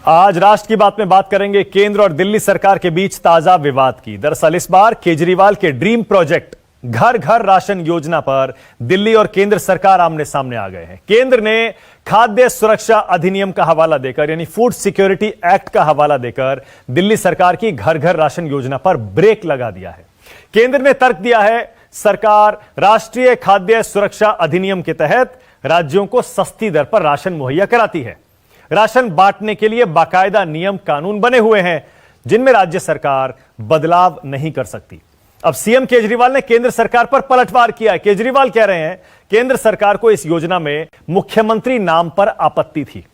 आज राष्ट्र की बात में बात करेंगे केंद्र और दिल्ली सरकार के बीच ताजा विवाद की। दरअसल इस बार केजरीवाल के ड्रीम प्रोजेक्ट घर घर राशन योजना पर दिल्ली और केंद्र सरकार आमने सामने आ गए हैं। केंद्र ने खाद्य सुरक्षा अधिनियम का हवाला देकर यानी फूड सिक्योरिटी एक्ट का हवाला देकर दिल्ली सरकार की घर घर राशन योजना पर ब्रेक लगा दिया है। केंद्र ने तर्क दिया है सरकार राष्ट्रीय खाद्य सुरक्षा अधिनियम के तहत राज्यों को सस्ती दर पर राशन मुहैया कराती है। राशन बांटने के लिए बाकायदा नियम कानून बने हुए हैं जिनमें राज्य सरकार बदलाव नहीं कर सकती। अब सीएम केजरीवाल ने केंद्र सरकार पर पलटवार किया है। केजरीवाल कह रहे हैं केंद्र सरकार को इस योजना में मुख्यमंत्री नाम पर आपत्ति थी।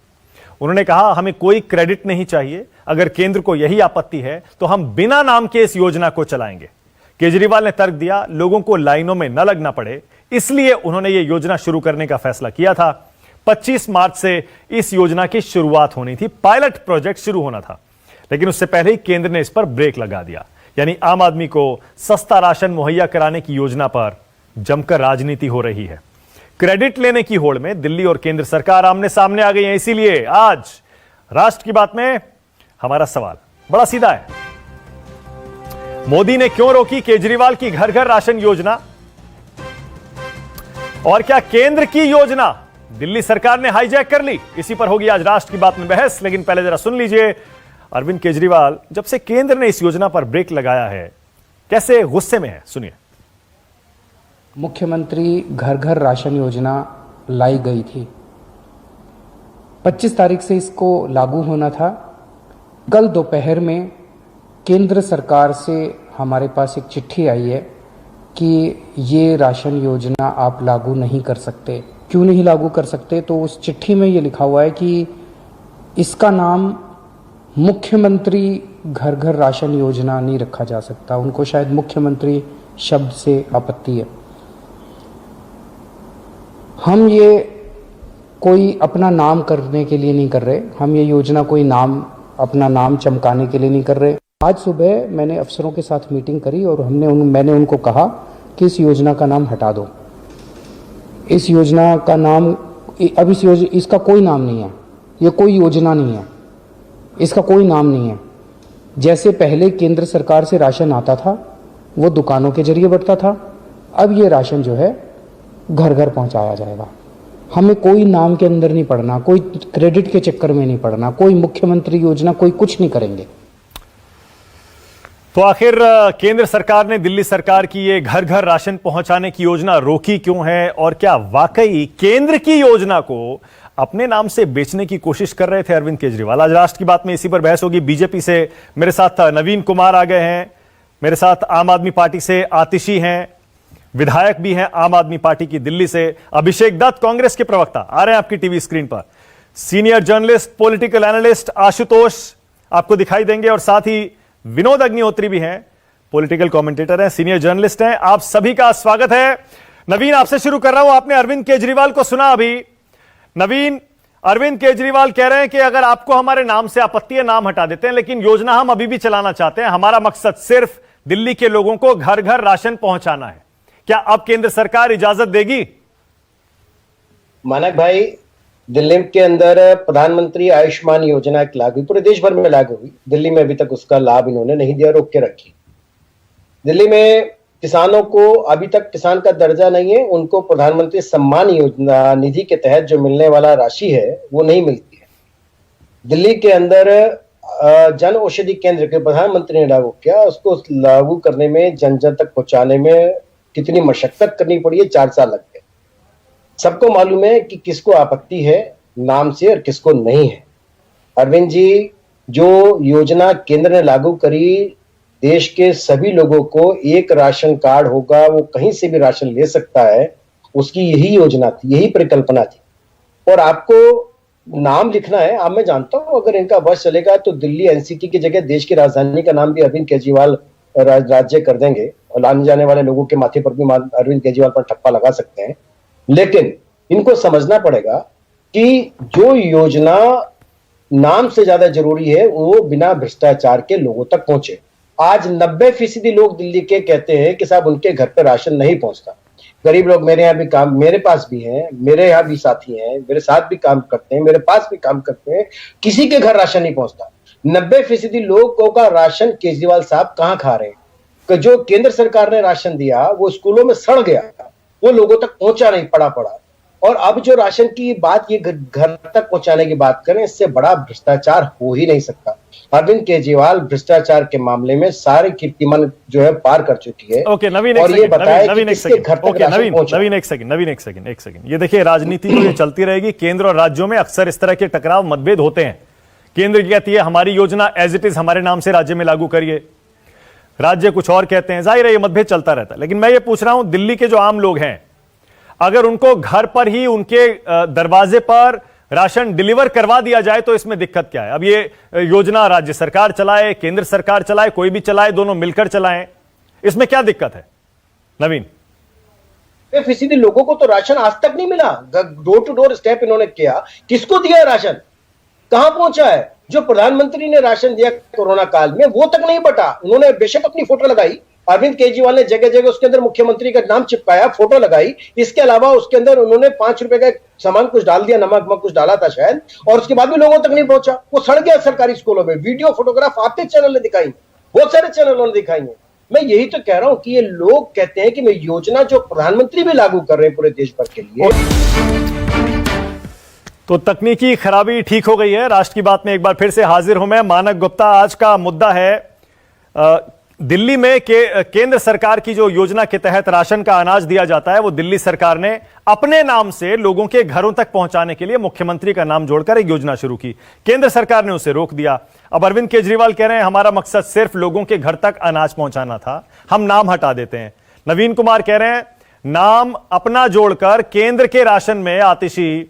उन्होंने कहा हमें कोई क्रेडिट नहीं चाहिए, अगर केंद्र को यही आपत्ति है तो हम बिना नाम के इस योजना को चलाएंगे। केजरीवाल ने तर्क दिया लोगों को लाइनों में न लगना पड़े, इसलिए उन्होंने यह योजना शुरू करने का फैसला किया था। 25 मार्च से इस योजना की शुरुआत होनी थी, पायलट प्रोजेक्ट शुरू होना था, लेकिन उससे पहले ही केंद्र ने इस पर ब्रेक लगा दिया। यानी आम आदमी को सस्ता राशन मुहैया कराने की योजना पर जमकर राजनीति हो रही है। क्रेडिट लेने की होड़ में दिल्ली और केंद्र सरकार आमने सामने आ गई है। इसीलिए आज राष्ट्र की बात में हमारा सवाल बड़ा सीधा है, मोदी ने क्यों रोकी केजरीवाल की घर घर राशन योजना, और क्या केंद्र की योजना दिल्ली सरकार ने हाईजैक कर ली? इसी पर होगी आज राष्ट्र की बात में बहस। लेकिन पहले जरा सुन लीजिए अरविंद केजरीवाल जब से केंद्र ने इस योजना पर ब्रेक लगाया है कैसे गुस्से में है, सुनिए। मुख्यमंत्री घर घर राशन योजना लाई गई थी, 25 तारीख से इसको लागू होना था। कल दोपहर में केंद्र सरकार से हमारे पास एक चिट्ठी आई है कि ये राशन योजना आप लागू नहीं कर सकते। क्यों नहीं लागू कर सकते? तो उस चिट्ठी में ये लिखा हुआ है कि इसका नाम मुख्यमंत्री घर घर राशन योजना नहीं रखा जा सकता। उनको शायद मुख्यमंत्री शब्द से आपत्ति है। हम ये कोई अपना नाम करने के लिए नहीं कर रहे, हम ये योजना कोई नाम अपना नाम चमकाने के लिए नहीं कर रहे। आज सुबह मैंने अफसरों के साथ मीटिंग करी और मैंने उनको कहा कि इस योजना का नाम हटा दो। इस योजना का नाम अब इसका कोई नाम नहीं है, ये कोई योजना नहीं है, इसका कोई नाम नहीं है। जैसे पहले केंद्र सरकार से राशन आता था वो दुकानों के जरिए बढ़ता था, अब ये राशन जो है घर घर पहुंचाया जाएगा। हमें कोई नाम के अंदर नहीं पड़ना, कोई क्रेडिट के चक्कर में नहीं पड़ना, कोई मुख्यमंत्री योजना, कोई कुछ नहीं करेंगे। तो आखिर केंद्र सरकार ने दिल्ली सरकार की ये घर घर राशन पहुंचाने की योजना रोकी क्यों है, और क्या वाकई केंद्र की योजना को अपने नाम से बेचने की कोशिश कर रहे थे अरविंद केजरीवाल? आज राष्ट्र की बात में इसी पर बहस होगी। बीजेपी से मेरे साथ नवीन कुमार आ गए हैं, मेरे साथ आम आदमी पार्टी से आतिशी हैं, विधायक भी हैं आम आदमी पार्टी की दिल्ली से अभिषेक दत्त कांग्रेस के प्रवक्ता आ रहे हैं आपकी टीवी स्क्रीन पर, senior journalist political analyst Ashutosh आपको दिखाई देंगे, और साथ ही विनोद अग्निहोत्री भी हैं, पॉलिटिकल कमेंटेटर हैं, सीनियर जर्नलिस्ट हैं। आप सभी का स्वागत है। नवीन आपसे शुरू कर रहा हूं, आपने अरविंद केजरीवाल को सुना अभी। नवीन, अरविंद केजरीवाल कह रहे हैं कि अगर आपको हमारे नाम से आपत्ति है नाम हटा देते हैं, लेकिन योजना हम अभी भी चलाना चाहते हैं, हमारा मकसद सिर्फ दिल्ली के लोगों को घर घर राशन पहुंचाना है। क्या अब केंद्र सरकार इजाजत देगी? मानक भाई, दिल्ली के अंदर प्रधानमंत्री आयुष्मान योजना एक लागू, पूरे देश भर में लागू हुई, दिल्ली में अभी तक उसका लाभ इन्होंने नहीं दिया, रोक के रखी। दिल्ली में किसानों को अभी तक किसान का दर्जा नहीं है, उनको प्रधानमंत्री सम्मान योजना निधि के तहत जो मिलने वाला राशि है वो नहीं मिलती है। दिल्ली के अंदर जन औषधि केंद्र के प्रधानमंत्री ने लागू किया, उसको लागू करने में जन जन तक पहुंचाने में कितनी मशक्कत करनी पड़ी है, 4 साल लग गए। सबको मालूम है कि किसको आपत्ति है नाम से और किसको नहीं है। अरविंद जी, जो योजना केंद्र ने लागू करी, देश के सभी लोगों को एक राशन कार्ड होगा, वो कहीं से भी राशन ले सकता है, उसकी यही योजना थी, यही परिकल्पना थी। और आपको नाम लिखना है, अब मैं जानता हूं अगर इनका वश चलेगा तो दिल्ली एनसीटी की जगह देश की राजधानी का नाम भी अरविंद केजरीवाल राज्य कर देंगे, और आने जाने वाले लोगों के माथे पर भी अरविंद केजरीवाल पर ठप्पा लगा सकते हैं। लेकिन इनको समझना पड़ेगा कि जो योजना नाम से ज्यादा जरूरी है वो बिना भ्रष्टाचार के लोगों तक पहुंचे। आज 90% लोग दिल्ली के कहते हैं कि साहब उनके घर पे राशन नहीं पहुंचता। गरीब लोग मेरे यहाँ भी काम, मेरे पास भी हैं, मेरे यहाँ भी साथी हैं, मेरे साथ भी काम करते हैं, मेरे पास भी काम करते हैं, किसी के घर राशन नहीं पहुंचता। 90% लोगों का राशन केजरीवाल साहब कहां खा रहे हैं? जो केंद्र सरकार ने राशन दिया वो स्कूलों में सड़ गया, वो लोगों तक पहुंचा नहीं, पड़ा। और अब जो राशन की बात, ये घर तक पहुंचाने की बात करें, इससे बड़ा भ्रष्टाचार हो ही नहीं सकता। अरविंद केजरीवाल भ्रष्टाचार के मामले में सारे कीर्तिमान जो है पार कर चुकी है। ओके नवीन, और ये बताया कि नवीन किसके घर तक राशन पहुंचा। नवीन एक सेकंड। ये देखिए, राजनीति तो ये चलती रहेगी। केंद्र और राज्यों में अक्सर इस तरह के टकराव, मतभेद होते हैं। केंद्र कहती है हमारी योजना एज इट इज हमारे नाम से राज्य में लागू करिए, राज्य कुछ और कहते हैं। जाहिर है ये मतभेद चलता रहता है। लेकिन मैं ये पूछ रहा हूं, दिल्ली के जो आम लोग हैं, अगर उनको घर पर ही उनके दरवाजे पर राशन डिलीवर करवा दिया जाए तो इसमें दिक्कत क्या है? अब ये योजना राज्य सरकार चलाए, केंद्र सरकार चलाए, कोई भी चलाए, दोनों मिलकर चलाएं, इसमें क्या दिक्कत है नवीन? फीसदी लोगों को तो राशन आज तक नहीं मिला। डोर टू डोर स्टेप इन्होंने किया, किसको दिया राशन, कहां पहुंचा है? जो प्रधानमंत्री ने राशन दिया कोरोना काल में वो तक नहीं बटा। उन्होंने बेशक अपनी फोटो लगाई, अरविंद केजरीवाल ने जगह जगह उसके अंदर मुख्यमंत्री का नाम चिपकाया, फोटो लगाई। इसके अलावा उसके अंदर उन्होंने 5 रुपए का सामान कुछ डाल दिया, नमक कुछ डाला था शायद, और उसके बाद भी लोगों तक नहीं पहुंचा। वो सड़ गया सरकारी स्कूलों में। वीडियो फोटोग्राफ आपके चैनल ने दिखाई, बहुत सारे चैनलों ने दिखाई है। मैं यही तो कह रहा हूं कि ये लोग कहते हैं कि मैं योजना जो प्रधानमंत्री भी लागू कर रहे हैं पूरे देश भर के लिए। तो तकनीकी खराबी ठीक हो गई है। राष्ट्र की बात में एक बार फिर से हाजिर हूं मैं, मानक गुप्ता। आज का मुद्दा है दिल्ली में केंद्र सरकार की जो योजना के तहत राशन का अनाज दिया जाता है, वो दिल्ली सरकार ने अपने नाम से लोगों के घरों तक पहुंचाने के लिए मुख्यमंत्री का नाम जोड़कर एक योजना शुरू की। केंद्र सरकार ने उसे रोक दिया। अब अरविंद केजरीवाल कह रहे हैं हमारा मकसद सिर्फ लोगों के घर तक अनाज पहुंचाना था, हम नाम हटा देते हैं। नवीन कुमार कह रहे हैं नाम अपना जोड़कर केंद्र के राशन में आतिशी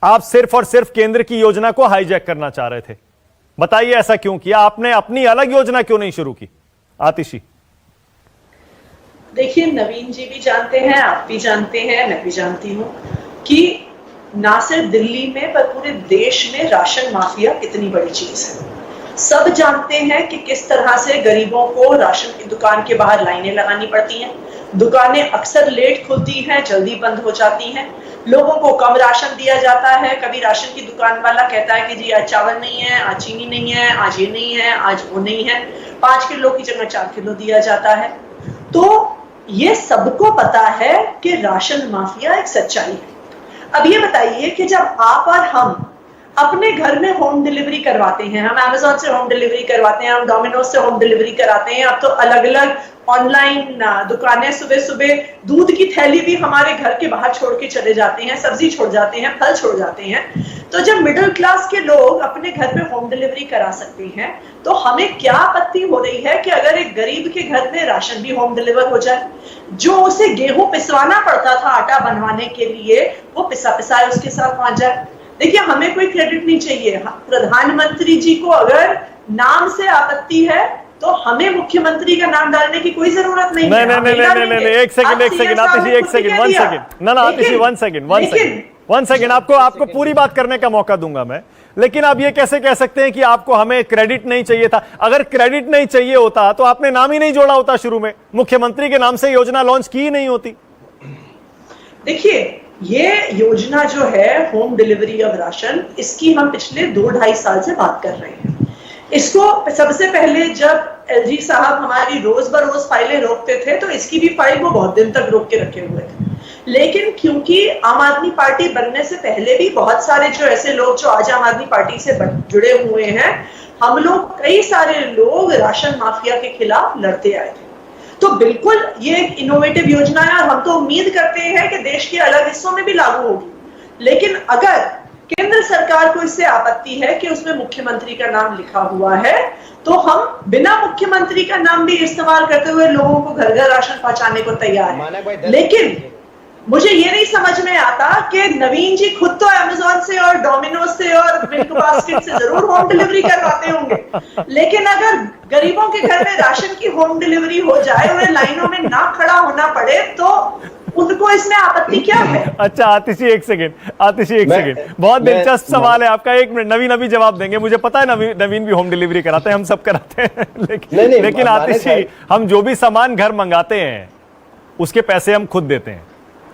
आप सिर्फ और सिर्फ केंद्र की योजना को हाईजैक करना चाह रहे थे। बताइए ऐसा क्यों किया आपने? अपनी अलग योजना क्यों नहीं शुरू की? आतिशी। देखिए, नवीन जी भी जानते हैं, आप भी जानते हैं, मैं भी जानती हूं कि ना सिर्फ दिल्ली में पर पूरे देश में राशन माफिया कितनी बड़ी चीज है। सब जानते हैं कि किस तरह से गरीबों को राशन की दुकान के बाहर लाइनें लगानी पड़ती हैं। दुकानें अक्सर लेट खुलती हैं, जल्दी बंद हो जाती हैं। लोगों को कम राशन दिया जाता है। कभी राशन की दुकान वाला कहता है कि जी आज चावल नहीं है, आज चीनी नहीं है, आज ये नहीं है, आज वो नहीं है। 5 किलो की जगह 4 किलो दिया जाता है। तो ये सबको पता है कि राशन माफिया एक सच्चाई है। अब ये बताइए कि जब आप और हम अपने घर में होम डिलीवरी करवाते हैं, हम अमेज़न से होम डिलीवरी करवाते हैं, हम डोमिनोज से होम डिलीवरी कराते हैं, अब तो अलग अलग ऑनलाइन दुकानें, सुबह सुबह दूध की थैली भी हमारे घर के बाहर छोड़ के चले जाते हैं, सब्जी छोड़ जाते हैं, फल छोड़ जाते हैं। तो जब मिडिल क्लास के लोग अपने घर पे होम डिलीवरी करा सकते हैं, तो हमें क्या आपत्ति हो रही है कि अगर एक गरीब के घर में राशन भी होम डिलीवर हो जाए? जो उसे गेहूं पिसवाना पड़ता था आटा बनवाने के लिए, वो पिसा पिसाए उसके साथ पहुंच जाए। देखिए, हमें कोई क्रेडिट नहीं चाहिए। प्रधानमंत्री जी को अगर नाम से आपत्ति है तो हमें मुख्यमंत्री का नाम डालने की कोई जरूरत नहीं है। नहीं, एक सेकंड आतिशी, एक सेकंड, वन सेकंड। ना आतिशी, वन सेकंड, आपको पूरी बात करने का मौका दूंगा मैं। लेकिन आप ये कैसे कह सकते हैं कि आपको हमें क्रेडिट नहीं चाहिए था? अगर क्रेडिट नहीं चाहिए होता तो आपने नाम ही नहीं जोड़ा होता शुरू में, मुख्यमंत्री के नाम से योजना लॉन्च की ही नहीं होती। देखिए, ये योजना जो है होम डिलीवरी ऑफ राशन, इसकी हम पिछले 2-2.5 साल से बात कर रहे हैं। इसको सबसे पहले जब एलजी साहब हमारी रोज बरोज फाइलें रोकते थे, तो इसकी भी फाइल वो बहुत दिन तक रोक के रखे हुए थे। लेकिन क्योंकि आम आदमी पार्टी बनने से पहले भी बहुत सारे जो ऐसे लोग जो आज आम आदमी पार्टी से जुड़े हुए हैं, हम लोग कई सारे लोग राशन माफिया के खिलाफ लड़ते आए थे। तो बिल्कुल ये एक इनोवेटिव योजना है और हम तो उम्मीद करते हैं कि देश के अलग हिस्सों में भी लागू होगी। लेकिन अगर केंद्र सरकार को इससे आपत्ति है कि उसमें मुख्यमंत्री का नाम लिखा हुआ है, तो हम बिना मुख्यमंत्री का नाम भी इस्तेमाल करते हुए लोगों को घर घर राशन पहुंचाने को तैयार हैं। लेकिन मुझे ये नहीं समझ में आता कि नवीन जी खुद तो अमेज़न से और डोमिनोज से और मिल्क बास्केट से जरूर होम डिलीवरी करवाते होंगे, लेकिन अगर गरीबों के घर में राशन की होम डिलीवरी हो जाए, उन्हें लाइनों में ना खड़ा होना पड़े, तो उनको इसमें आपत्ति क्या है? अच्छा आतिशी, एक सेकंड, बहुत दिलचस्प सवाल है आपका। 1 मिनट, नवीन अभी जवाब देंगे। मुझे पता है नवीन भी होम डिलीवरी कराते हैं, हम सब कराते हैं। लेकिन आतिशी, हम जो भी सामान घर मंगाते हैं उसके पैसे हम खुद देते हैं।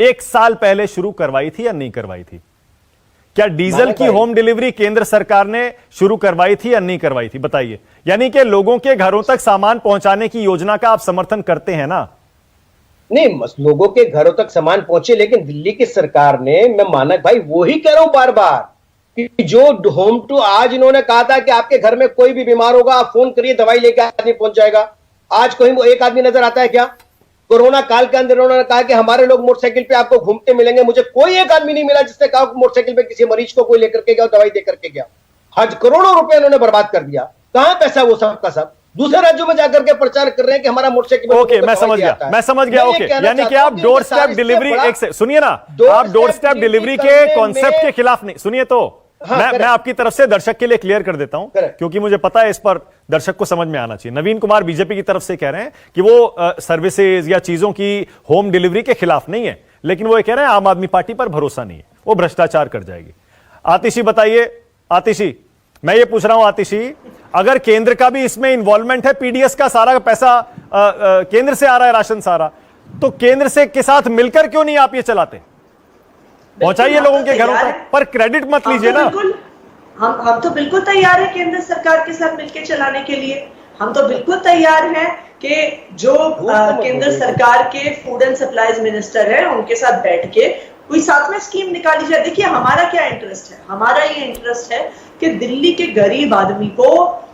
1 साल पहले शुरू करवाई थी या नहीं करवाई थी? क्या डीजल की होम डिलीवरी केंद्र सरकार ने शुरू करवाई थी या नहीं करवाई थी? बताइए। यानी कि लोगों के घरों तक सामान पहुंचाने की योजना का आप समर्थन करते हैं ना? नहीं, लोगों के घरों तक सामान पहुंचे, लेकिन दिल्ली की सरकार ने, मैं मानक भाई वही कह रहा हूं बार बार, कि जो होम टू, आज इन्होंने कहा था कि आपके घर में कोई भी बीमार होगा आप फोन करिए, दवाई लेके आदमी पहुंच जाएगा। आज कोई एक आदमी नजर आता है क्या? कोरोना काल के अंदर उन्होंने कहा कि हमारे लोग मोटरसाइकिल पे आपको घूमते मिलेंगे। मुझे कोई एक आदमी नहीं मिला जिसने कहा मोटरसाइकिल पे किसी मरीज को कोई लेकर के गया, दवाई दे करके गया। आज करोड़ों रुपए उन्होंने बर्बाद कर दिया। कहां पैसा वो सब का सब? दूसरे राज्यों में जाकर के प्रचार कर रहे हैं कि हमारा मोटरसाइकिल। ओके, मैं समझ गया। ओके, यानी कि आप डोर स्टेप डिलीवरी, एक से सुनिए ना, आप डोर स्टेप डिलीवरी के कॉन्सेप्ट के खिलाफ नहीं। सुनिए तो मैं आपकी तरफ से दर्शक के लिए क्लियर कर देता हूं, क्योंकि मुझे पता है इस पर दर्शक को समझ में आना चाहिए। नवीन कुमार बीजेपी की तरफ से कह रहे हैं कि वो सर्विसेज या चीजों की होम डिलीवरी के खिलाफ नहीं है, लेकिन वो ये कह रहे हैं आम आदमी पार्टी पर भरोसा नहीं है, वो भ्रष्टाचार कर जाएगी। आतिशी बताइए, आतिशी मैं ये पूछ रहा हूं, आतिशी अगर केंद्र का भी इसमें इन्वॉल्वमेंट है, पीडीएस का सारा पैसा केंद्र से आ रहा है, राशन सारा, तो केंद्र से के साथ मिलकर क्यों नहीं आप ये चलाते? पहुंचाइए लोगों के घरों तक, पर क्रेडिट मत लीजिए ना। हम तो बिल्कुल तैयार है केंद्र सरकार के साथ मिलकर चलाने के लिए। हम तो बिल्कुल तैयार हैं कि जो केंद्र सरकार के फूड एंड सप्लाईज मिनिस्टर है उनके साथ बैठ के कोई साथ में स्कीम निकाली जाए। देखिए हमारा क्या इंटरेस्ट है, हमारा ये इंटरेस्ट है कि दिल्ली के गरीब आदमी को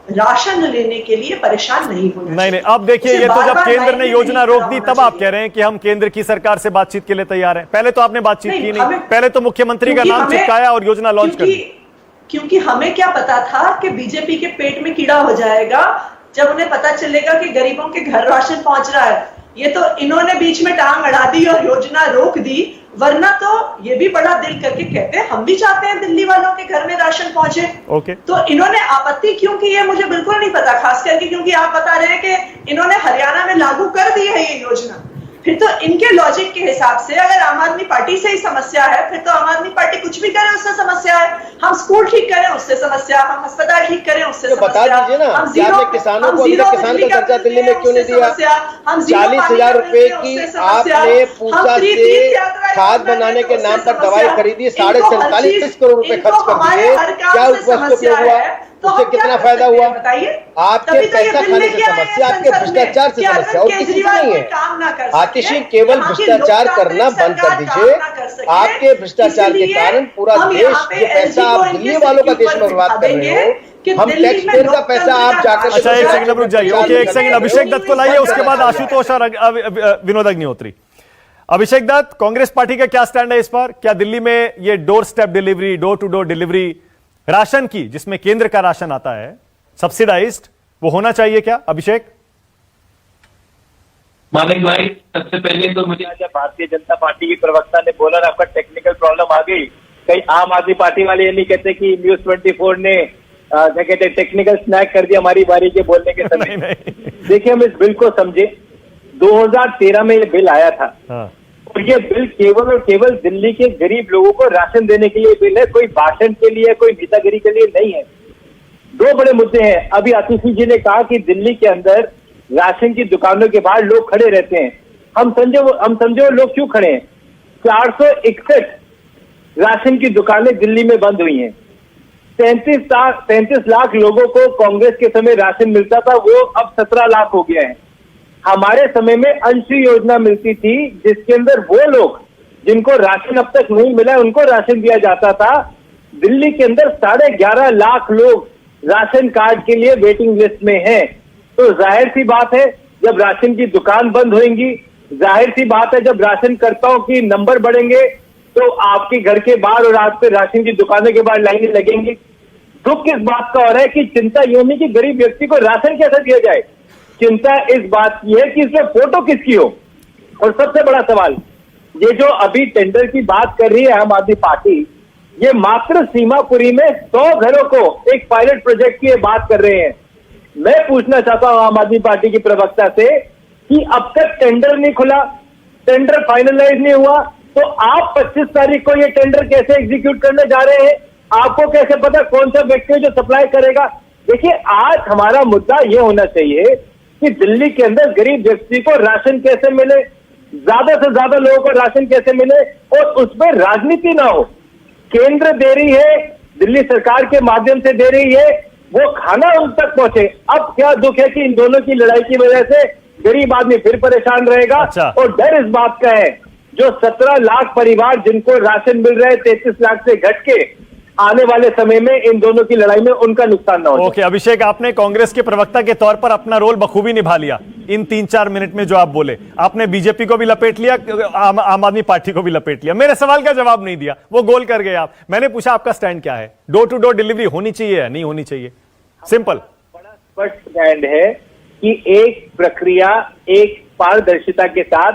राशन लेने के लिए परेशान नहीं होना। नहीं, अब देखिए, ये तो जब केंद्र ने योजना रोक दी तब आप कह रहे हैं कि हम केंद्र की सरकार से बातचीत के लिए तैयार हैं। पहले तो आपने बातचीत की नहीं, पहले तो मुख्यमंत्री का नाम चिपकाया और योजना लॉन्च कर दी। क्योंकि हमें क्या पता था कि बीजेपी के पेट में कीड़ा हो जाएगा जब उन्हें पता चलेगा कि गरीबों के घर राशन पहुंच रहा है। ये तो इन्होंने बीच में टांग अड़ा दी और योजना रोक दी, वरना तो ये भी बड़ा दिल करके कहते हैं हम भी चाहते हैं दिल्ली वालों के घर में राशन पहुंचे। तो इन्होंने आपत्ति क्यों की है मुझे बिल्कुल नहीं पता, खास करके क्योंकि आप बता रहे हैं कि इन्होंने हरियाणा में लागू कर दी है ये योजना। फिर तो इनके लॉजिक के हिसाब से अगर आम आदमी पार्टी से ही समस्या है, फिर तो आम आदमी पार्टी कुछ भी करे उससे समस्या है। हम स्कूल ठीक करें उससे समस्या, हम अस्पताल ठीक करें उससे समस्या। बता दीजिए ना, हम जीरो किसानों को किसान का दर्जा दिल्ली में क्यों नहीं दिया? 40,000 रुपए की आपने पूसा से खाद बनाने के नाम पर दवाई खरीदी, 47.5 करोड़ रुपए खर्च कर दिए। क्या उस वक्त हुआ? उससे कितना फायदा हुआ? बताइए। आपके पैसा खाने से समस्या, आपके भ्रष्टाचार से समस्या, और किसी से नहीं है। आतिशी केवल भ्रष्टाचार करना बंद कर दीजिए। आपके भ्रष्टाचार के कारण पूरा देश, ये पैसा आप दिल्ली वालों का देश में बर्बाद कर रहे हो। हम टैक्स पेयर का पैसा आप जाकर। अच्छा, एक सेकंड रुक जाइए। ओके, एक सेकंड, अभिषेक दत्त को लाइए, उसके बाद आशुतोष और विनोद अग्निहोत्री। अभिषेक दत्त, कांग्रेस पार्टी का क्या स्टैंड है इस पर? क्या दिल्ली में ये doorstep delivery, door to door delivery ration की, जिसमें केंद्र का राशन आता है सब्सिडाइज्ड, वो होना चाहिए क्या? अभिषेक। मानिक भाई, सबसे पहले तो मुझे आज भारतीय जनता पार्टी के प्रवक्ता ने बोला आपका टेक्निकल प्रॉब्लम आ गई। कहीं आम आदमी पार्टी वाले ये नहीं कहते कि न्यूज 24 ने क्या कहते टेक्निकल स्नैक कर दिया हमारी बारी के बोलने के समय। देखिए, हम इस बिल को समझे, 2013 में ये बिल आया था। और ये बिल केवल और केवल दिल्ली के गरीब लोगों को राशन देने के लिए बिल है, कोई भाषण के लिए, कोई नेतागिरी के लिए नहीं है। दो बड़े मुद्दे हैं। अभी आतिशी जी ने कहा कि दिल्ली के अंदर राशन की दुकानों के बाहर लोग खड़े रहते हैं। हम समझे वो लोग क्यों खड़े हैं? 461 राशन की दुकानें दिल्ली में बंद हुई हैं। 33 लाख लोगों को कांग्रेस के समय राशन मिलता था, वो अब 17 लाख हो गया है। हमारे समय में अंशु योजना मिलती थी, जिसके अंदर वो लोग जिनको राशन अब तक नहीं मिला उनको राशन दिया जाता था। दिल्ली के अंदर 11.5 लाख लोग राशन कार्ड के लिए वेटिंग लिस्ट में हैं। तो जाहिर सी बात है, जब राशन की दुकान बंद होंगी, जाहिर सी बात है जब राशनकर्ताओं की नंबर बढ़ेंगे, तो आपके घर के बाहर और आपके राशन की दुकानों के बाहर लाइनें लगेंगी। दुख किस बात का हो रहा है कि चिंता ये नहीं कि गरीब व्यक्ति को राशन कैसे दिया जाए, चिंता इस बात की है कि इसमें फोटो किसकी हो। और सबसे बड़ा सवाल, ये जो अभी टेंडर की बात कर रही है आम आदमी पार्टी, ये मात्र सीमापुरी में 100 घरों को एक पायलट प्रोजेक्ट की बात कर रहे हैं। मैं पूछना चाहता हूं आम आदमी पार्टी की प्रवक्ता से कि अब तक टेंडर नहीं खुला, टेंडर फाइनलाइज नहीं हुआ, तो आप 25 तारीख को ये टेंडर कैसे एग्जीक्यूट करने जा रहे हैं? आपको कैसे पता कौन सा व्यक्ति जो सप्लाई करेगा? देखिए, आज हमारा मुद्दा ये होना चाहिए कि दिल्ली के अंदर गरीब व्यक्ति को राशन कैसे मिले। ज्यादा से ज्यादा लोगों को राशन कैसे मिले और उसमें राजनीति ना हो। केंद्र दे रही है, दिल्ली सरकार के माध्यम से दे रही है, वो खाना उन तक पहुंचे। अब क्या दुख है कि इन दोनों की लड़ाई की वजह से गरीब आदमी फिर परेशान रहेगा। अच्छा। और डर इस बात का है, जो 17 लाख परिवार जिनको राशन मिल रहा है 33 लाख से घट के, आने वाले समय में इन दोनों की लड़ाई में उनका नुकसान ना हो। ओके अभिषेक, आपने कांग्रेस के प्रवक्ता के तौर पर अपना रोल बखूबी निभा लिया इन 3-4 मिनट में जो आप बोले। आपने बीजेपी को भी लपेट लिया, आम आदमी पार्टी को भी लपेट लिया। मेरे सवाल का जवाब नहीं दिया, वो गोल कर गए आप। मैंने पूछा आपका स्टैंड क्या है, डोर टू डोर डिलीवरी होनी चाहिए या नहीं होनी चाहिए? सिंपल। बड़ा स्पष्ट स्टैंड है कि एक प्रक्रिया, एक पारदर्शिता के साथ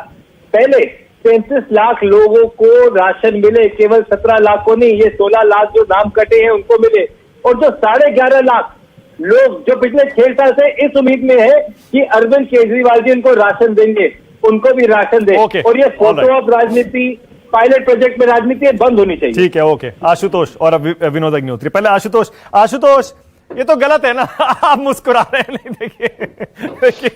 पहले 33 लाख लोगों को राशन मिले, केवल 17 लाख को नहीं, ये 16 लाख जो नाम कटे हैं उनको मिले, और जो 11.5 लाख लोग जो पिछले 6 साल से इस उम्मीद में है कि अरविंद केजरीवाल जी उनको राशन देंगे, उनको भी राशन दे। Okay. और ये फोटो ऑफ राजनीति, पायलट प्रोजेक्ट में राजनीति बंद होनी चाहिए। ठीक है, ओके। आशुतोष और विनोद अग्निहोत्री। पहले आशुतोष, ये तो गलत है ना? आप मुस्कुरा रहे हैं। नहीं देखिए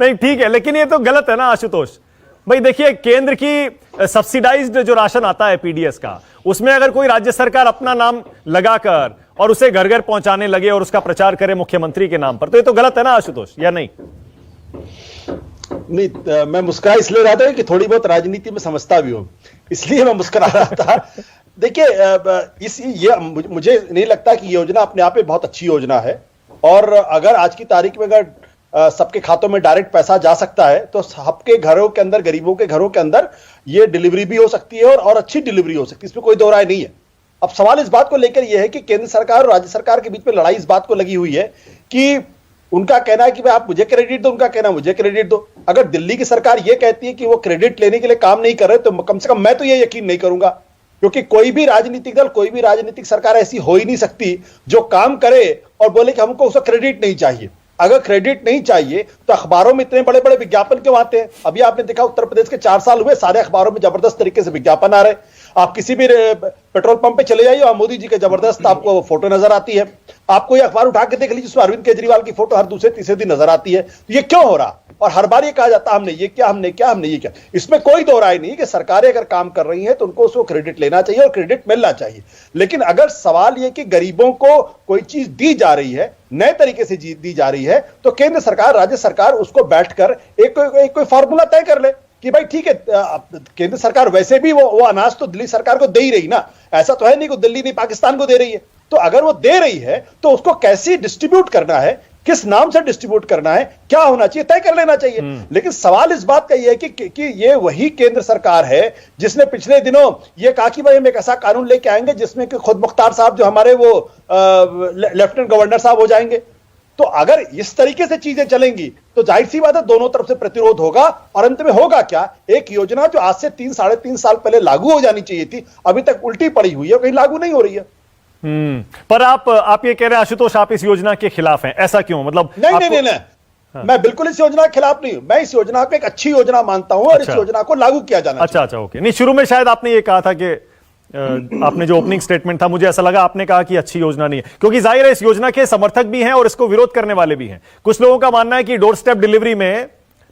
नहीं ठीक है, लेकिन ये तो गलत है ना आशुतोष भाई? देखिए, केंद्र की सब्सिडाइज्ड जो राशन आता है पीडीएस का, उसमें अगर कोई राज्य सरकार अपना नाम लगाकर और उसे घर घर पहुंचाने लगे और उसका प्रचार करे मुख्यमंत्री के नाम पर, तो ये तो गलत है ना आशुतोष, या नहीं? नहीं, मैं मुस्कुरा इसलिए रहा था कि थोड़ी बहुत राजनीति में समझता भी हूं, इसलिए मैं मुस्कुरा रहा था। देखिए, मुझे नहीं लगता कि योजना अपने आप में बहुत अच्छी योजना है, और अगर आज की तारीख में अगर सबके खातों में डायरेक्ट पैसा जा सकता है तो सबके घरों के अंदर, गरीबों के घरों के अंदर ये डिलीवरी भी हो सकती है और अच्छी डिलीवरी हो सकती है, इसमें कोई दो राय नहीं है। अब सवाल इस बात को लेकर यह है कि केंद्र सरकार और राज्य सरकार के बीच में लड़ाई इस बात को लगी हुई है कि उनका कहना है कि भाई आप मुझे क्रेडिट दो, उनका कहना मुझे क्रेडिट दो। अगर दिल्ली की सरकार यह कहती है कि वो क्रेडिट लेने के लिए काम नहीं कर रहे, तो कम से कम मैं तो ये यकीन नहीं करूंगा, क्योंकि कोई भी राजनीतिक दल, कोई भी राजनीतिक सरकार ऐसी हो ही नहीं सकती जो काम करे और बोले कि हमको उसका क्रेडिट नहीं चाहिए। अगर क्रेडिट नहीं चाहिए तो अखबारों में इतने बड़े बड़े विज्ञापन क्यों आते हैं? अभी आपने देखा उत्तर प्रदेश के 4 साल हुए, सारे अखबारों में जबरदस्त तरीके से विज्ञापन आ रहे। आप किसी भी पेट्रोल पंप पे चले जाइए और मोदी जी के जबरदस्त आपको फोटो नजर आती है। आपको ये अखबार उठा के देख लीजिए, जिसमें अरविंद केजरीवाल की फोटो हर दूसरे तीसरे दिन नजर आती है। तो ये क्यों हो रहा? और हर बार ये कहा जाता हमने ये क्या, हमने क्या, हमने ये क्या। इसमें कोई दो राय नहीं कि सरकारें अगर काम कर रही हैं तो उनको उसको क्रेडिट लेना चाहिए और क्रेडिट मिलना चाहिए। लेकिन अगर सवाल ये कि गरीबों को कोई चीज दी जा रही है, नए तरीके से दी जा रही है, तो केंद्र सरकार, राज्य सरकार उसको बैठकर एक कोई फॉर्मूला तय कर ले कि भाई ठीक है, केंद्र सरकार वैसे भी वो अनाज तो दिल्ली सरकार को दे ही रही ना, ऐसा तो है नहीं कि दिल्ली नहीं पाकिस्तान को दे रही है। तो अगर वो दे रही है तो उसको कैसे डिस्ट्रीब्यूट करना है, किस नाम से डिस्ट्रीब्यूट करना है, क्या होना चाहिए, तय कर लेना चाहिए। लेकिन सवाल इस बात का यह है कि ये वही केंद्र सरकार है जिसने पिछले दिनों ये कहा कि भाई हम एक ऐसा कानून लेके आएंगे जिसमें कि खुद मुख्तार साहब जो हमारे वो लेफ्टिनेंट गवर्नर साहब हो जाएंगे। तो अगर इस तरीके से चीजें चलेंगी तो जाहिर सी बात है दोनों तरफ से प्रतिरोध होगा, और अंत में होगा क्या? एक योजना जो आज से 3-3.5 साल पहले लागू हो जानी चाहिए थी, अभी तक उल्टी पड़ी हुई है, कहीं लागू नहीं हो रही है। पर आप ये कह रहे हैं आशुतोष, आप इस योजना के खिलाफ हैं, ऐसा क्यों? मतलब नहीं, हाँ। मैं बिल्कुल इस योजना के खिलाफ नहीं हूं। मैं इस योजना को एक अच्छी योजना मानता हूं, और इस योजना को लागू किया जाना चाहिए। अच्छा, ओके। नहीं, शुरू में शायद आपने ये कहा था कि आपने जो ओपनिंग स्टेटमेंट था, मुझे ऐसा लगा आपने कहा कि अच्छी योजना नहीं है, क्योंकि जाहिर है इस योजना के समर्थक भी हैं और इसको विरोध करने वाले भी हैं। कुछ लोगों का मानना है कि डोर स्टेप डिलीवरी में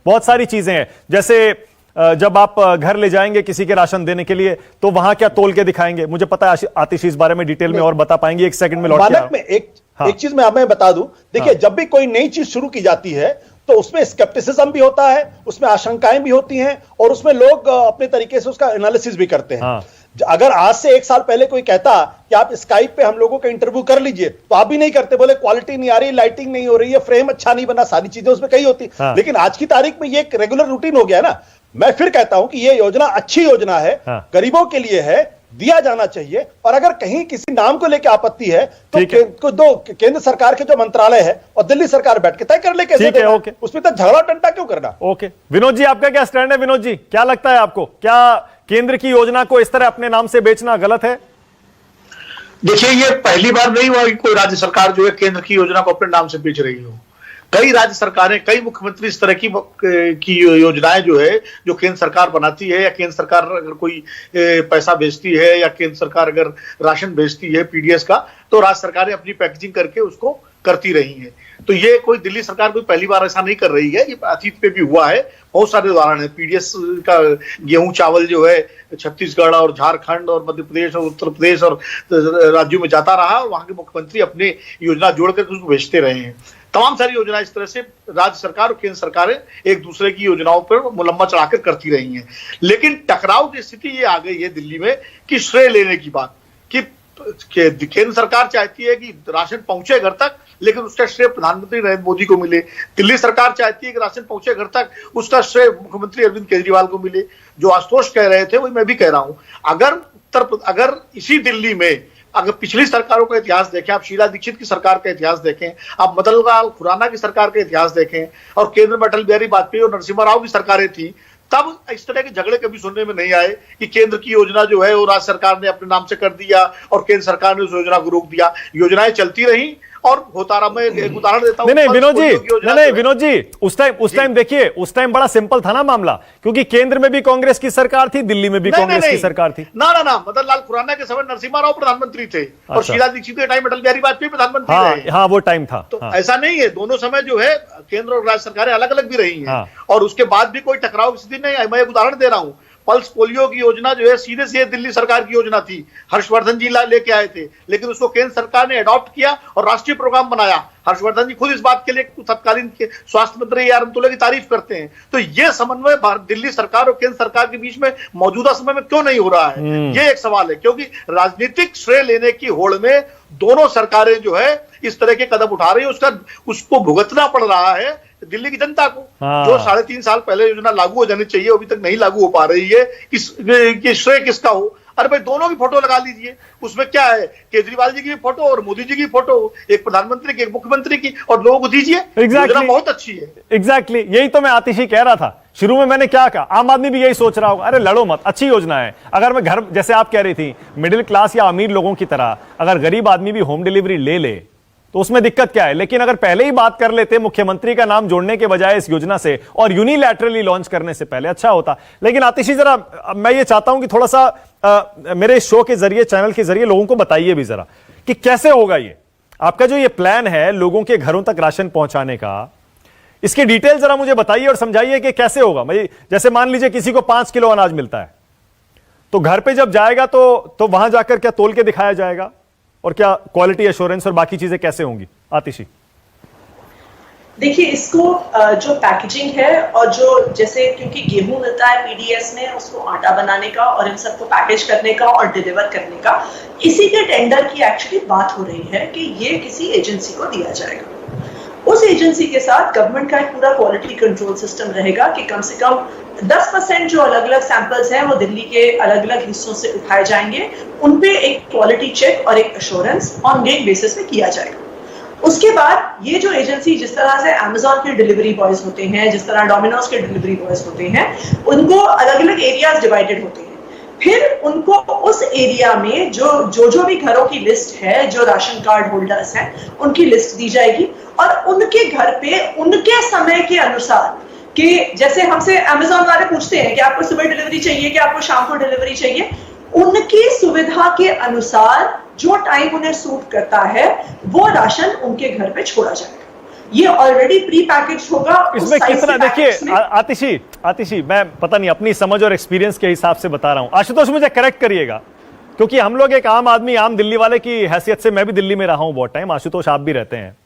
बहुत सारी चीजें हैं, जैसे जब आप घर ले जाएंगे किसी के राशन देने के लिए तो वहां क्या तोल के दिखाएंगे? मुझे पता है आतिश इस बारे में डिटेल में और बता पाएंगे, एक सेकंड में लौट के। मानक में एक चीज मैं बता दूं, देखिए, जब भी कोई नई चीज शुरू की जाती है तो उसमें स्केप्टिसिज्म भी होता है, उसमें आशंकाएं भी होती हैं, और उसमें लोग अपने तरीके से उसका एनालिसिस भी करते हैं। अगर आज से 1 साल पहले कोई कहता कि आप स्काइप पे हम लोगों का इंटरव्यू कर लीजिए, तो आप भी नहीं करते, बोले क्वालिटी नहीं आ रही, लाइटिंग नहीं हो रही है, फ्रेम अच्छा नहीं बना, सारी चीजें उसमें कही होती। लेकिन आज की तारीख में ये एक रेगुलर रूटीन हो गया ना। मैं फिर कहता हूं कि ये योजना अच्छी योजना है, गरीबों के लिए है, दिया जाना चाहिए। और अगर कहीं किसी नाम को लेकर आपत्ति है तो दो केंद्र सरकार के जो मंत्रालय है और दिल्ली सरकार बैठ के तय कर ले कैसे देना, उसमें तो झगड़ा टंटा क्यों करना। ओके, विनोद जी, आपका क्या स्टैंड है? विनोद जी, क्या लगता है आपको, क्या केंद्र की योजना को इस तरह अपने नाम से बेचना गलत है? देखिए, ये पहली बार नहीं हुआ कि कोई राज्य सरकार जो है केंद्र की योजना को अपने नाम से बेच रही हो। कई राज्य सरकारें, कई मुख्यमंत्री इस तरह की योजनाएं जो है, जो केंद्र सरकार बनाती है, या केंद्र सरकार अगर कोई पैसा भेजती है, या केंद्र सरकार अगर राशन भेजती है पीडीएस का, तो राज्य सरकारें अपनी पैकेजिंग करके उसको करती रही हैं। तो ये कोई दिल्ली सरकार कोई पहली बार ऐसा नहीं कर रही है, ये अतीत पे भी हुआ है, बहुत सारे उदाहरण है। पीडीएस का गेहूं चावल जो है छत्तीसगढ़ और झारखंड और मध्य प्रदेश और उत्तर प्रदेश और राज्यों में जाता रहा और वहां के मुख्यमंत्री अपने योजना जोड़कर उसको भेजते रहे हैं। तमाम सारी योजनाएं इस तरह से राज्य सरकार और केंद्र सरकारें एक दूसरे की योजनाओं पर मुलम्मा चढ़ाकर करती रही हैं। लेकिन टकराव की स्थिति ये आ गई है दिल्ली में कि श्रेय लेने की बात, कि केंद्र सरकार चाहती है कि राशन पहुंचे घर तक, लेकिन उसका श्रेय प्रधानमंत्री नरेंद्र मोदी को मिले। दिल्ली सरकार चाहती है कि राशन पहुंचे घर तक, उसका श्रेय मुख्यमंत्री अरविंद केजरीवाल को मिले। जो आशुतोष कह रहे थे वही मैं भी कह रहा हूं। अगर इसी दिल्ली में अगर पिछली सरकारों का इतिहास देखें, आप शीला दीक्षित की सरकार का इतिहास देखें, आप मदन लाल खुराना की सरकार का इतिहास देखें, और केंद्र में अटल बिहारी वाजपेयी और नरसिम्हा राव की सरकारें थी, तब इस तरह के झगड़े कभी सुनने में नहीं आए कि केंद्र की योजना जो है वो राज्य सरकार ने अपने नाम से कर दिया और केंद्र सरकार ने उस योजना को रोक दिया। योजनाएं चलती रही और होता रहा। मैं एक उदाहरण देता हूं। नहीं विनोद जी, उस टाइम देखिए, उस टाइम बड़ा सिंपल था ना मामला, क्योंकि केंद्र में भी कांग्रेस की सरकार थी, दिल्ली में भी कांग्रेस की सरकार थी। ना मदन लाल खुराना के समय नरसिम्हा राव प्रधानमंत्री थे और शीला दीक्षित के टाइम अटल बिहारी वाजपेयी प्रधानमंत्री रहे। हाँ, वो टाइम था। तो ऐसा नहीं है, दोनों समय जो है केंद्र और राज्य सरकारें अलग अलग भी रही हैं और उसके बाद भी कोई टकराव की स्थिति नहीं है। मैं एक उदाहरण दे रहा हूं, पल्स पोलियो की योजना जो है सीधे से दिल्ली सरकार की योजना थी, हर्षवर्धन जी लेके आए थे, लेकिन उसको केंद्र सरकार ने अडॉप्ट किया और राष्ट्रीय प्रोग्राम बनाया। हर्षवर्धन जी खुद इस बात के लिए तत्कालीन स्वास्थ्य मंत्री AR अब्दुल्ला की तारीफ करते हैं। तो ये समन्वय दिल्ली सरकार और केंद्र सरकार के बीच में मौजूदा समय में क्यों नहीं हो रहा है, ये एक सवाल है। क्योंकि राजनीतिक श्रेय लेने की होड़ में दोनों सरकारें जो है इस तरह के कदम उठा रही है, उसको भुगतना पड़ रहा है दिल्ली की जनता को। जो 3.5 साल पहले योजना लागू हो जानी चाहिए अभी तक नहीं लागू हो पा रही है, कि श्रेय किसका हो? अरे भाई, दोनों की फोटो लगा लीजिए, उसमें क्या है, केजरीवाल जी की भी फोटो और मोदी जी की फोटो, एक प्रधानमंत्री की एक मुख्यमंत्री की, और लोगों को दीजिए। योजना बहुत अच्छी है। एग्जैक्टली, यही तो मैं आतिशी कह रहा था शुरू में। मैंने क्या कहा, आम आदमी भी यही सोच रहा होगा, अरे लड़ो मत, अच्छी योजना है। अगर मैं घर, जैसे आप कह रही थी, मिडिल क्लास या अमीर लोगों की तरह अगर गरीब आदमी भी होम डिलीवरी ले तो उसमें दिक्कत क्या है। लेकिन अगर पहले ही बात कर लेते मुख्यमंत्री का नाम जोड़ने के बजाय इस योजना से और यूनिलैटरली लॉन्च करने से पहले, अच्छा होता। लेकिन आतिशी, जरा मैं ये चाहता हूं कि थोड़ा सा मेरे शो के जरिए, चैनल के जरिए लोगों को बताइए भी जरा कि कैसे होगा ये आपका जो ये प्लान है लोगों के घरों तक राशन पहुंचाने का। इसकी डिटेल जरा मुझे बताइए और समझाइए कि कैसे होगा। भाई, जैसे मान लीजिए किसी को 5 किलो अनाज मिलता है, तो घर पे जब जाएगा तो वहां जाकर क्या तोल के दिखाया जाएगा, और क्या क्वालिटी एश्योरेंस और बाकी चीजें कैसे होंगी? आतिशी, देखिए, इसको जो पैकेजिंग है और जो, जैसे क्योंकि गेहूं मिलता है पीडीएस में, उसको आटा बनाने का और इन सबको पैकेज करने का और डिलीवर करने का, इसी के टेंडर की एक्चुअली बात हो रही है कि ये किसी एजेंसी को दिया जाएगा। उस एजेंसी के साथ गवर्नमेंट का एक पूरा क्वालिटी कंट्रोल सिस्टम रहेगा कि कम से कम 10% जो अलग अलग सैंपल्स हैं वो दिल्ली के अलग अलग हिस्सों से उठाए जाएंगे, उनपे एक क्वालिटी चेक और एक एश्योरेंस ऑनगोइंग बेसिस पे किया जाएगा। उसके बाद ये जो एजेंसी, जिस तरह से अमेज़न के डिलीवरी बॉयज होते हैं, जिस तरह डोमिनोज के डिलीवरी बॉयज होते हैं, उनको अलग अलग एरियाज डिवाइडेड होते हैं। फिर उनको उस एरिया में जो भी घरों की लिस्ट है, जो राशन कार्ड होल्डर्स हैं, उनकी लिस्ट दी जाएगी और उनके घर पे उनके समय के अनुसार, कि जैसे हमसे अमेज़न वाले पूछते हैं कि आपको सुबह डिलीवरी चाहिए कि आपको शाम को डिलीवरी चाहिए, उनकी सुविधा के अनुसार जो टाइम उन्हें सूट करता है वो राशन उनके घर पे छोड़ा जाएगा। ये ऑलरेडी प्री पैकेज होगा। इसमें कितना, देखिए आतिशी, मैं पता नहीं अपनी समझ और एक्सपीरियंस के हिसाब से बता रहा हूं। आशुतोष मुझे करेक्ट करिएगा, क्योंकि हम लोग एक आम आदमी, आम दिल्ली वाले की हैसियत से, मैं भी दिल्ली में रहा हूं बहुत टाइम, आशुतोष आप भी रहते हैं।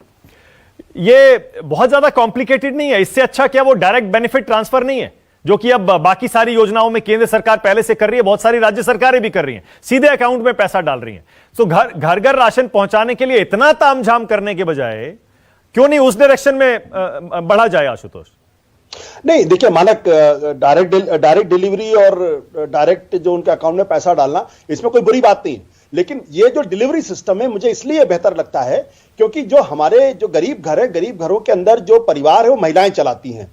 ये बहुत ज्यादा कॉम्प्लिकेटेड नहीं है। इससे अच्छा क्या वो डायरेक्ट बेनिफिट ट्रांसफर नहीं है, जो कि अब बाकी सारी योजनाओं में केंद्र सरकार पहले से कर रही है, बहुत सारी राज्य सरकारें भी कर रही हैं, सीधे अकाउंट में पैसा डाल रही हैं। तो घर घर राशन पहुंचाने के लिए इतना तामझाम करने के बजाय क्यों नहीं उस डायरेक्शन में बढ़ा जाए? आशुतोष, नहीं, देखिए, मानक डायरेक्ट डिलीवरी और डायरेक्ट जो उनके अकाउंट में पैसा डालना, इसमें कोई बुरी बात नहीं है। लेकिन ये जो डिलीवरी सिस्टम है मुझे इसलिए बेहतर लगता है क्योंकि जो हमारे जो गरीब घर है, गरीब घरों के अंदर जो परिवार है वो महिलाएं चलाती हैं,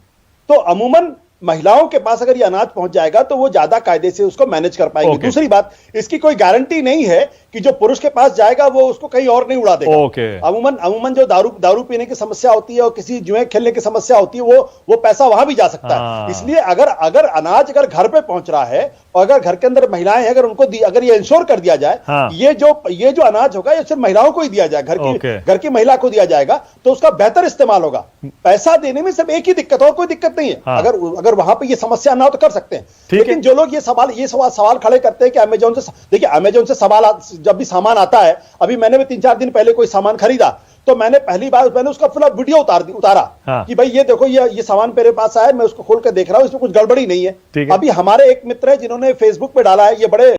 तो अमूमन महिलाओं के पास अगर ये अनाज पहुंच जाएगा तो वो ज्यादा कायदे से उसको मैनेज कर पाएंगे। दूसरी बात, इसकी कोई गारंटी नहीं है कि जो पुरुष के पास जाएगा वो उसको कहीं और नहीं उड़ा देगा। ओके। अमूमन जो दारू पीने की समस्या होती है और किसी जुए खेलने की समस्या होती है वो पैसा वहां भी जा सकता हाँ। है। इसलिए अगर अनाज अगर घर पे पहुंच रहा है और अगर घर के अंदर महिलाएं हैं, अगर उनको अगर ये इंश्योर कर दिया जाए, हाँ। ये जो अनाज होगा ये सिर्फ महिलाओं को ही दिया जाए, घर की महिला को दिया जाएगा, तो उसका बेहतर इस्तेमाल होगा। पैसा देने में सिर्फ एक ही दिक्कत और कोई दिक्कत नहीं है। हाँ। अगर वहां पे ये समस्या ना हो तो कर सकते हैं। लेकिन जो लोग ये सवाल खड़े करते हैं कि अमेजोन से, देखिए अमेजोन से जब भी सामान आता है, अभी मैंने भी 3-4 दिन पहले कोई सामान खरीदा तो मैंने पहली बार उसका पूरा वीडियो उतारा हाँ। कि भाई ये देखो ये सामान मेरे पास आया, मैं उसको खोल कर देख रहा हूं, इसमें कुछ गड़बड़ी नहीं है। अभी हमारे एक मित्र है जिन्होंने फेसबुक पे डाला है, ये बड़े